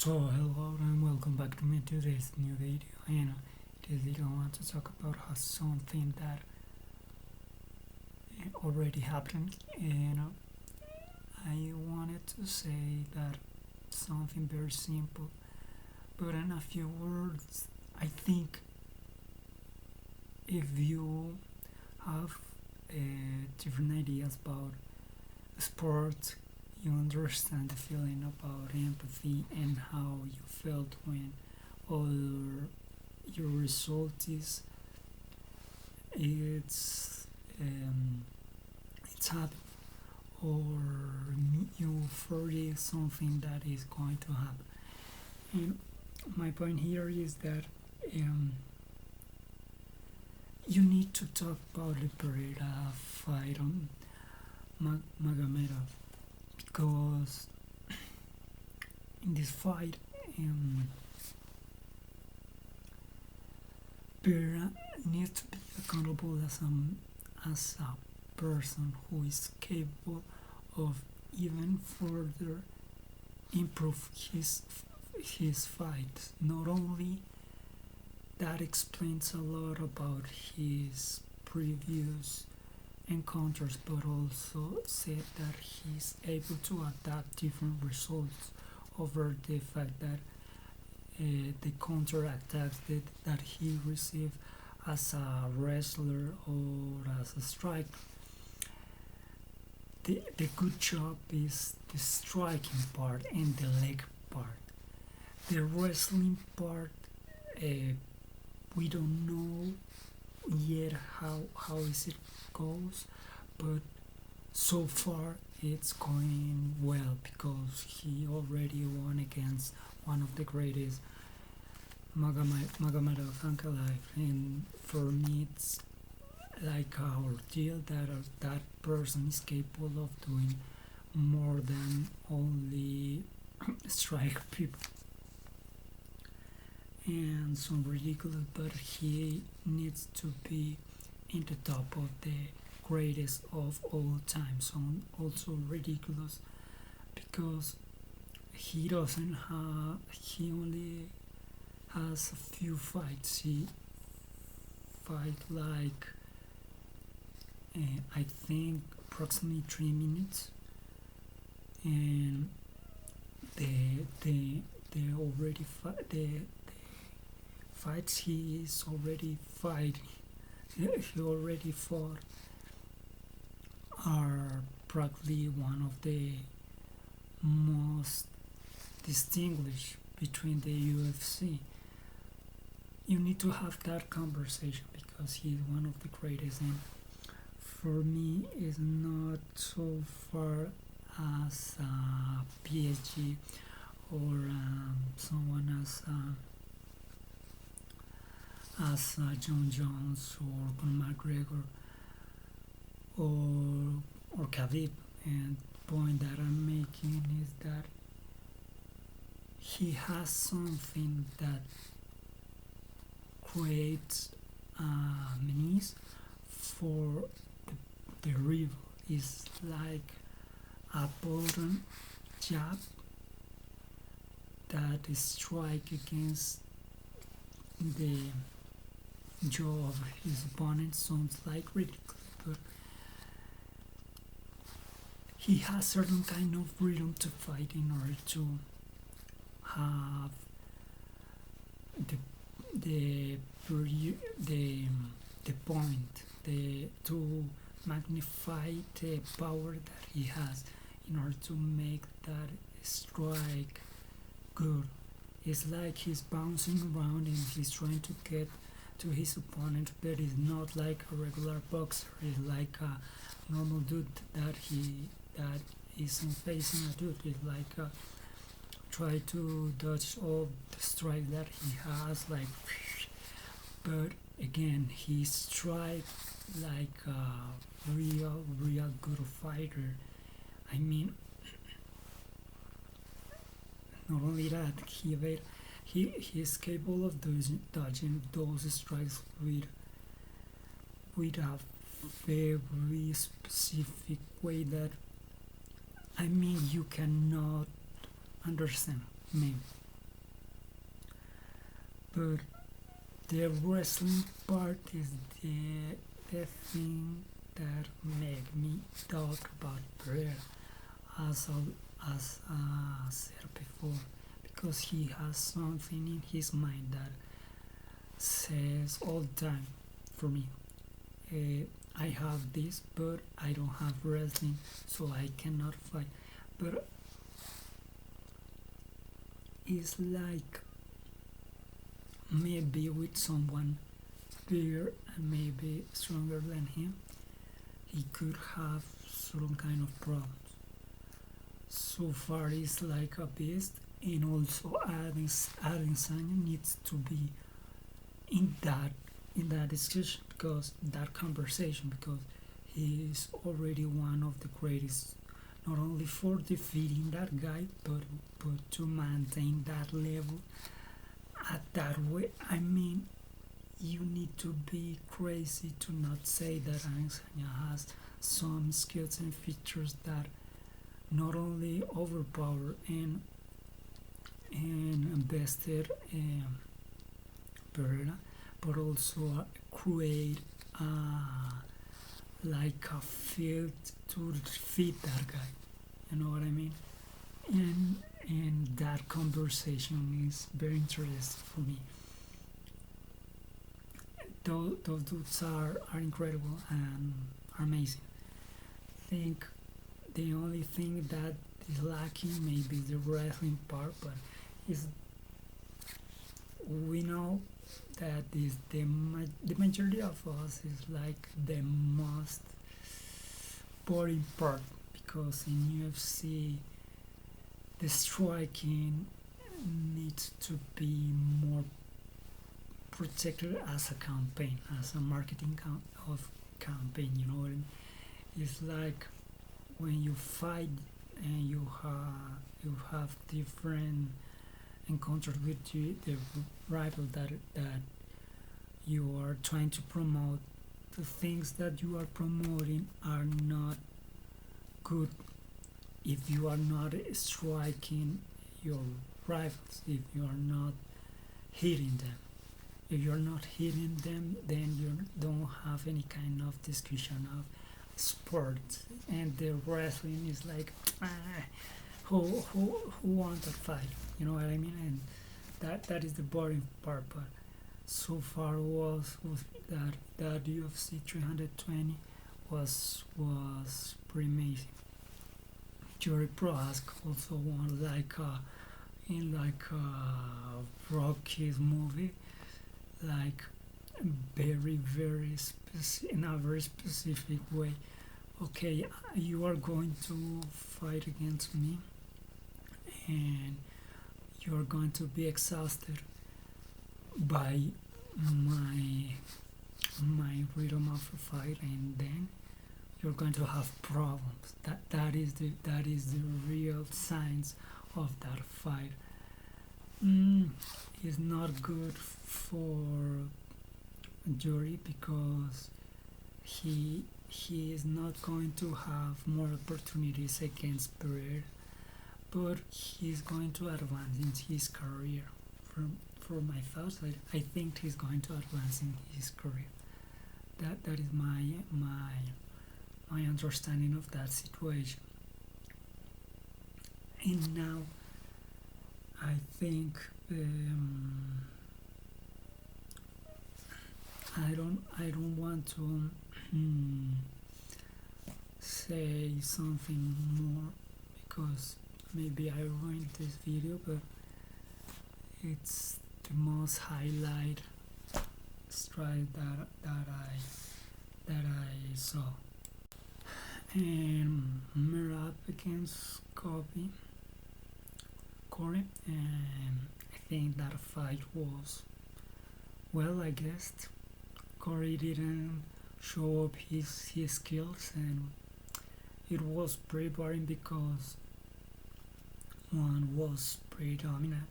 So hello and welcome back to me today's new video. And this video I want to talk about how something that already happened. And I wanted to say that something very simple, but in a few words, I think if you have different ideas about sports, you understand the feeling about empathy and how you felt when all your result is it's um, it's happy or you foresee something that is going to happen. And my point here is that um, you need to talk about the Pereira fight on Magomedov because in this fight, um, Pereira needs to be accountable as a person who is capable of even further improve his fight. Not only that explains a lot about his previous encounters, but also said that he's able to adapt different results over the fact that the counterattacks that he received as a wrestler or as a striker. The good job is the striking part and the leg part. The wrestling part, uh, we don't know yet how is it goes, but so far it's going well because he already won against one of the greatest Magomedov Ankalaev, and for me it's like a ordeal that that person is capable of doing more than only strike people and some ridiculous, but he needs to be in the top of the greatest of all time. So also ridiculous because he only has a few fights. He fight like I think approximately 3 minutes, and the already the fights he is already fighting he already fought are probably one of the most distinguished between the UFC. You need to have that conversation because he's one of the greatest, and for me is not so far as PSG or someone as John Jones or Conor McGregor or Khabib. And the point that I'm making is that he has something that creates menace for the rival. It's like a button jab that is strike against the jaw of his opponent. Sounds like ridiculous, but he has certain kind of rhythm to fight in order to have the the the the point to magnify the power that he has in order to make that strike good. It's like he's bouncing around and he's trying to get to his opponent, but it's not like a regular boxer. It's like a normal dude that isn't facing a dude. It's like try to dodge all the strike that he has, like, but again he strike like a real good fighter. I mean, not only that, he is capable of dodging those strikes with a very specific way that, I mean, you cannot understand me. but the wrestling part is the thing that make me talk about Pereira, as I said before, because he has something in his mind that says all the time for me. I have this, but I don't have wrestling, so I cannot fight. But it's like maybe with someone bigger and maybe stronger than him, he could have some kind of problems. So far, he's like a beast, and also Adesanya needs to be in that discussion, because that conversation, because he is already one of the greatest, not only for defeating that guy, but to maintain that level at that way. I mean, you need to be crazy to not say that Adesanya has some skills and features that not only overpower and invested Pereira, but also create like a field to defeat that guy. You know what I mean? And that conversation is very interesting for me. Those dudes are incredible and are amazing. I think the only thing that is lacking maybe the wrestling part, but is we know that is the majority of us is like the most boring part, because in UFC the striking needs to be more protected as a campaign, as a marketing of campaign. You know what I mean? It's like when you fight and you have different encounters with the rival that you are trying to promote. The things that you are promoting are not good if you are not striking your rivals, if you are not hitting them. If you're not hitting them, then you don't have any kind of discussion of sport. And the wrestling is like, who won that fight? You know what I mean? And that is the boring part. But so far was that UFC 320 was pretty amazing. Jory Prohask also won in Rocky's movie, like very in a very specific way. Okay, you are going to fight against me, and you are going to be exhausted by my rhythm of a fight, and then you're going to have problems. That is the real signs of that fight. It's not good for Jory, because he is not going to have more opportunities against Pereira, but he's going to advance in his career. For my thoughts, I think he's going to advance in his career. That is my understanding of that situation. And now I think I don't want to say something more, because maybe I ruined this video, but it's the most highlight strike that I saw. And Merab against Corey, and I think that fight was, well, I guess Corey didn't show up his skills, and it was pretty boring because one was pretty dominant